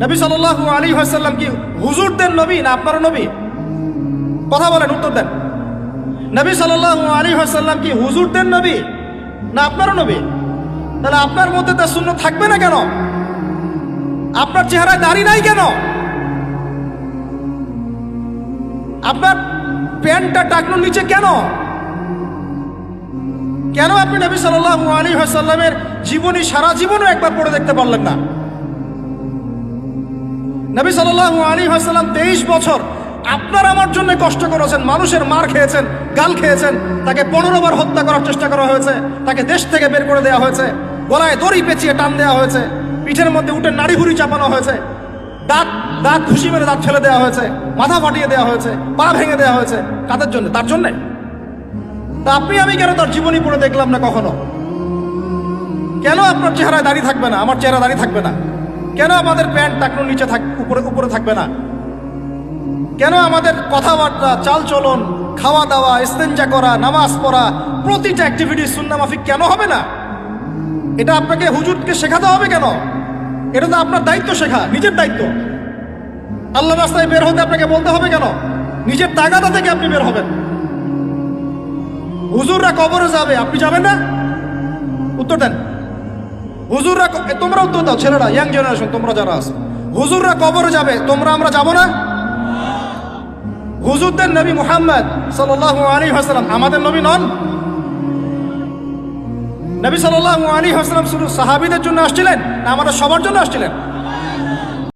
নবী সাল্লাল্লাহু আলাইহি ওয়াসাল্লাম কি হুজুরদের নবী না আপনার নবী? কথা বলেন, উত্তর দেন। নবী সাল্লাল্লাহু আলাইহি ওয়াসাল্লাম কি হুজুরদের নবী না আপনার নবী? তাহলে আপনার মধ্যে তার সুন্নাত থাকবে না কেন? আপনার চেহারায় দাড়ি নাই কেন? আপনার প্যান্টটা টাকনোর নিচে কেন? কেন আপনি নবী সাল্লাল্লাহু আলাইহি ওয়াসাল্লামের জীবনী সারা জীবনও একবার পড়ে দেখতে পারলেন না? নবী সাল্লাল্লাহু আলাইহি ওয়াসাল্লাম 23 বছর আপনার আমার জন্য কষ্ট করেছেন, মানুষের মার খেয়েছেন, গাল খেয়েছেন, তাকে 15 বার হত্যা করার চেষ্টা করা হয়েছে, তাকে দেশ থেকে বের করে দেওয়া হয়েছে, গলায় দড়ি পেঁচিয়ে টান দেওয়া হয়েছে, পিঠের মধ্যে উঠে নাড়ি ভুড়ি চাপানো হয়েছে, দাঁত দাঁত ঘুষি মেরে দাঁত ফেলে দেওয়া হয়েছে, মাথা ফাটিয়ে দেওয়া হয়েছে, পা ভেঙে দেওয়া হয়েছে। কাদের জন্য? তার জন্যে। তা আপনি আমি কেন তার জীবনী পড়ে দেখলাম না কখনো? কেন আপনার চেহারায় দাড়ি থাকবে না, আমার চেহারা দাড়ি থাকবে না? কেন আমাদের প্যান্ট টাকনোর নিচে উপরে থাকবে না? কেন আমাদের কথাবার্তা, চালচলন, খাওয়া দাওয়া, ইস্তেঞ্জা করা, নামাজ পড়া, প্রতিটা অ্যাক্টিভিটি সুন্নাহ মাফিক কেন হবে না? এটা আপনাকে হুজুরকে শেখাতে হবে কেন? এটা তো আপনার দায়িত্ব শেখা, নিজের দায়িত্ব। আল্লাহর রাস্তায় বের হতে আপনাকে বলতে হবে কেন? নিজের তাগাদা থেকে আপনি বের হবেন। হুজুররা কবরে যাবে, আপনি যাবেন না? উত্তর দেন। হুজুররা, তোমরা উত্তর দাও, ছেলেরা, ইয়াং জেনারেশন, তোমরা যারা আছো, হুজুররা কবরে যাবে, আমরা যাব না? হুজুরদের নবী মুহাম্মদ সাল্লাল্লাহু আলাইহি ওয়াসাল্লাম আমাদের নবী নন? নবী সাল্লাল্লাহু আলাইহি ওয়াসাল্লাম শুধু সাহাবীদের জন্য আসছিলেন না আমাদের সবার জন্য আসছিলেন?